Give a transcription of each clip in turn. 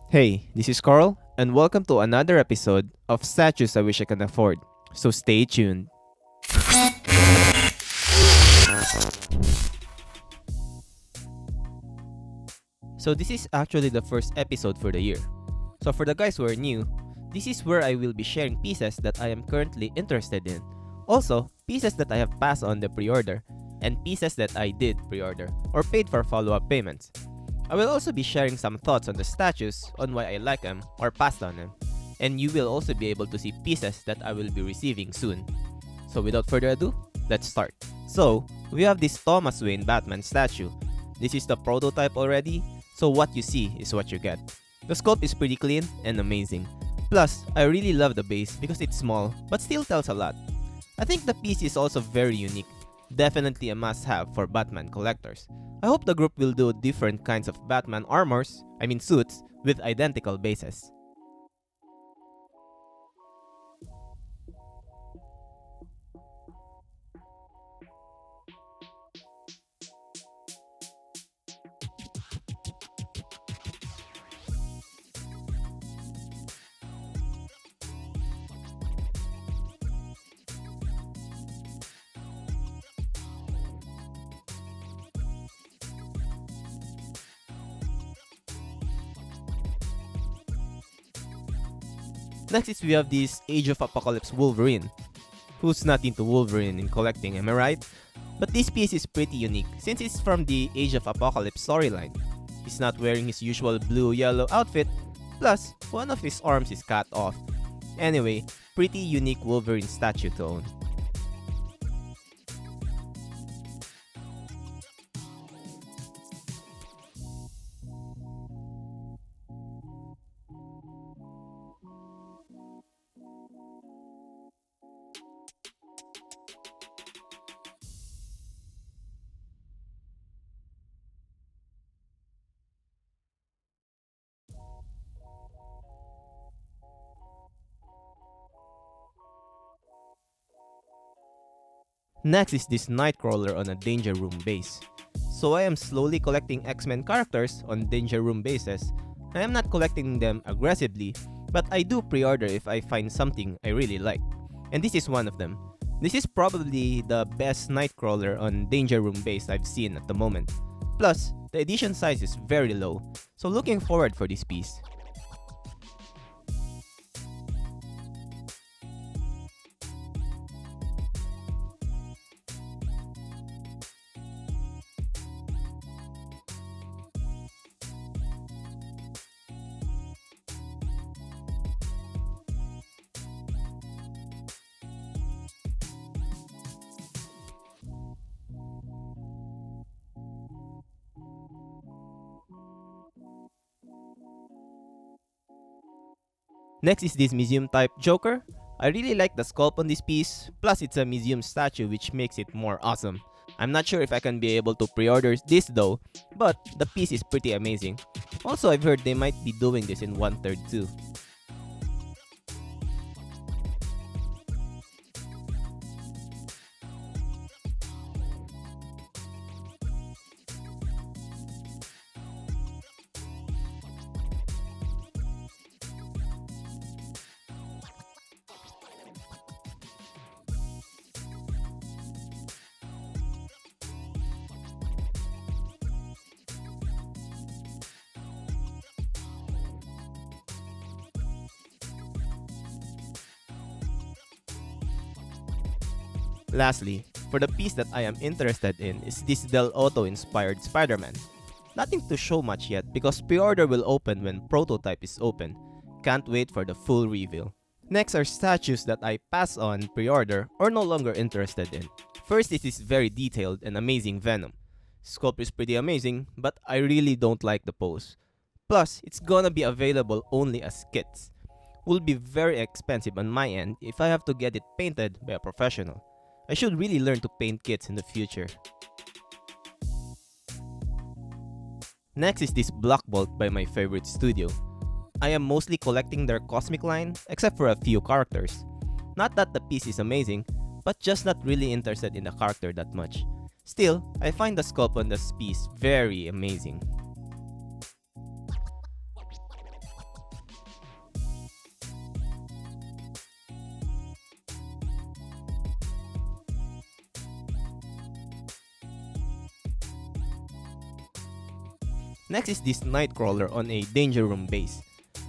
Hey, this is Carl, and welcome to another episode of Statues I Wish I Can Afford. So stay tuned. So this is actually the first episode for the year. So for the guys who are new, this is where I will be sharing pieces that I am currently interested in. Also, pieces that I have passed on the pre-order, and pieces that I did pre-order or paid for follow-up payments. I will also be sharing some thoughts on the statues, on why I like them or passed on them. And you will also be able to see pieces that I will be receiving soon. So without further ado, let's start. So, we have this Thomas Wayne Batman statue. This is the prototype already, so what you see is what you get. The sculpt is pretty clean and amazing. Plus, I really love the base because it's small but still tells a lot. I think the piece is also very unique. Definitely a must-have for Batman collectors. I hope the group will do different kinds of Batman suits, with identical bases. Next is we have this Age of Apocalypse Wolverine. Who's not into Wolverine in collecting, am I right? But this piece is pretty unique since it's from the Age of Apocalypse storyline. He's not wearing his usual blue-yellow outfit, plus one of his arms is cut off. Anyway, pretty unique Wolverine statue to own. Next is this Nightcrawler on a Danger Room base. So I am slowly collecting X-Men characters on Danger Room bases. I am not collecting them aggressively, but I do pre-order if I find something I really like. And this is one of them. This is probably the best Nightcrawler on Danger Room base I've seen at the moment. Plus, the edition size is very low, so looking forward for this piece. Next is this museum type Joker. I really like the sculpt on this piece, plus it's a museum statue which makes it more awesome. I'm not sure if I can be able to pre-order this though, but the piece is pretty amazing. Also, I've heard they might be doing this in 1/3 too. Lastly, for the piece that I am interested in is this Del Auto inspired SpiderMan. Nothing to show much yet because pre-order will open when prototype is open. Can't wait for the full reveal. Next are statues that I pass on pre-order or no longer interested in. First is this very detailed and amazing Venom. Sculpt is pretty amazing, but I really don't like the pose. Plus, it's gonna be available only as kits. Will be very expensive on my end if I have to get it painted by a professional. I should really learn to paint kits in the future. Next is this Blackbolt by my favorite studio. I am mostly collecting their cosmic line, except for a few characters. Not that the piece is amazing, but just not really interested in the character that much. Still, I find the sculpt on this piece very amazing. Next is this Nightcrawler on a Danger Room base.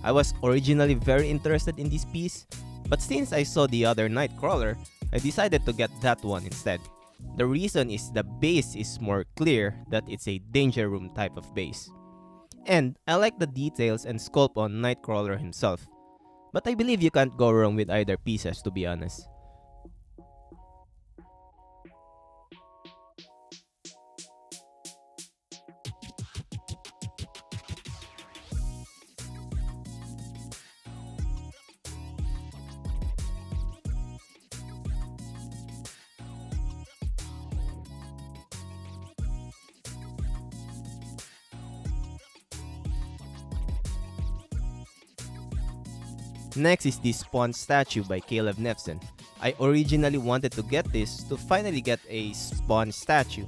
I was originally very interested in this piece, but since I saw the other Nightcrawler, I decided to get that one instead. The reason is the base is more clear that it's a Danger Room type of base. And I like the details and sculpt on Nightcrawler himself. But I believe you can't go wrong with either pieces, to be honest. Next is this Spawn statue by Caleb Nefson. I originally wanted to get this to finally get a Spawn statue,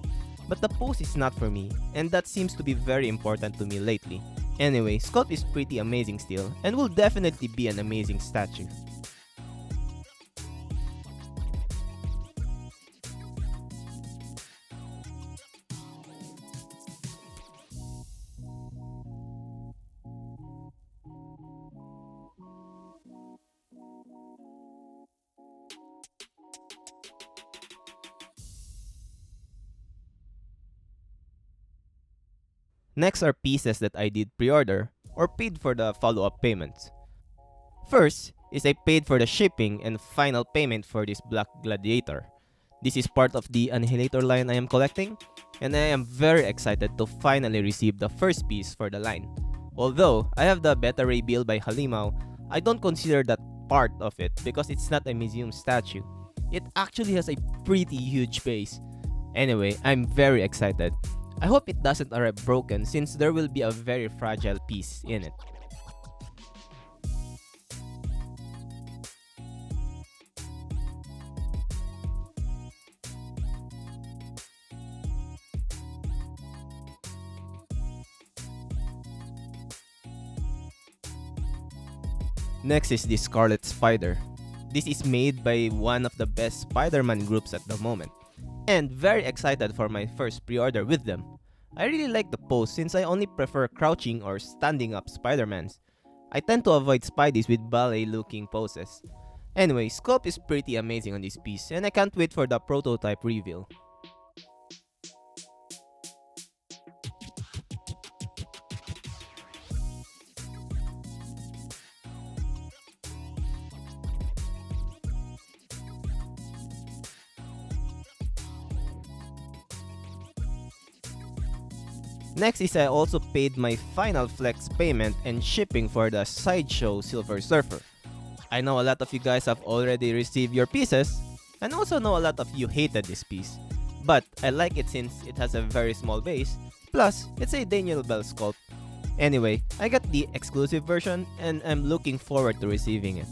but the pose is not for me, and that seems to be very important to me lately. Anyway, sculpt is pretty amazing still, and will definitely be an amazing statue. Next are pieces that I did pre-order or paid for the follow-up payments. First is I paid for the shipping and final payment for this Black Gladiator. This is part of the Annihilator line I am collecting, and I am very excited to finally receive the first piece for the line. Although I have the Beta Ray build by Halimao, I don't consider that part of it because it's not a museum statue. It actually has a pretty huge base. Anyway, I'm very excited. I hope it doesn't arrive broken since there will be a very fragile piece in it. Next is the Scarlet Spider. This is made by one of the best SpiderMan groups at the moment, and very excited for my first pre-order with them. I really like the pose since I only prefer crouching or standing up Spider-Mans. I tend to avoid Spideys with ballet looking poses. Anyway, sculpt is pretty amazing on this piece and I can't wait for the prototype reveal. Next is I also paid my final flex payment and shipping for the Sideshow Silver Surfer. I know a lot of you guys have already received your pieces, and also know a lot of you hated this piece. But I like it since it has a very small base, plus it's a Daniel Bell sculpt. Anyway, I got the exclusive version and I'm looking forward to receiving it.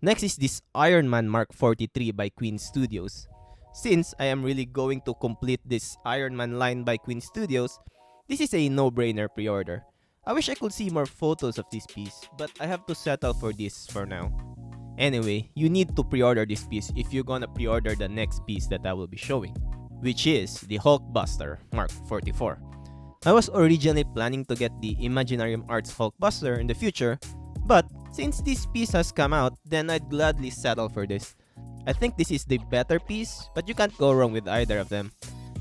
Next is this Ironman Mark 43 by Queen Studios. Since I am really going to complete this Ironman line by Queen Studios, this is a no-brainer pre-order. I wish I could see more photos of this piece, but I have to settle for this for now. Anyway, you need to pre-order this piece if you're gonna pre-order the next piece that I will be showing, which is the Hulkbuster Mark 44. I was originally planning to get the Imaginarium Arts Hulkbuster in the future, but since this piece has come out, then I'd gladly settle for this. I think this is the better piece, but you can't go wrong with either of them.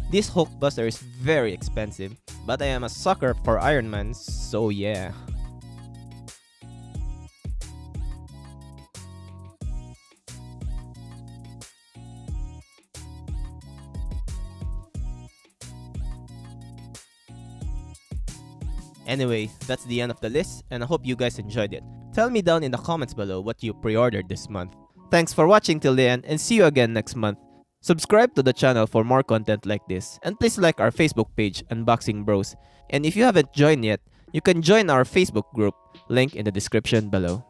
This Hulkbuster is very expensive, but I am a sucker for Iron Man, so yeah. Anyway, that's the end of the list, and I hope you guys enjoyed it. Tell me down in the comments below what you pre-ordered this month. Thanks for watching till the end, and see you again next month. Subscribe to the channel for more content like this, and please like our Facebook page, Unboxing Bros. And if you haven't joined yet, you can join our Facebook group, link in the description below.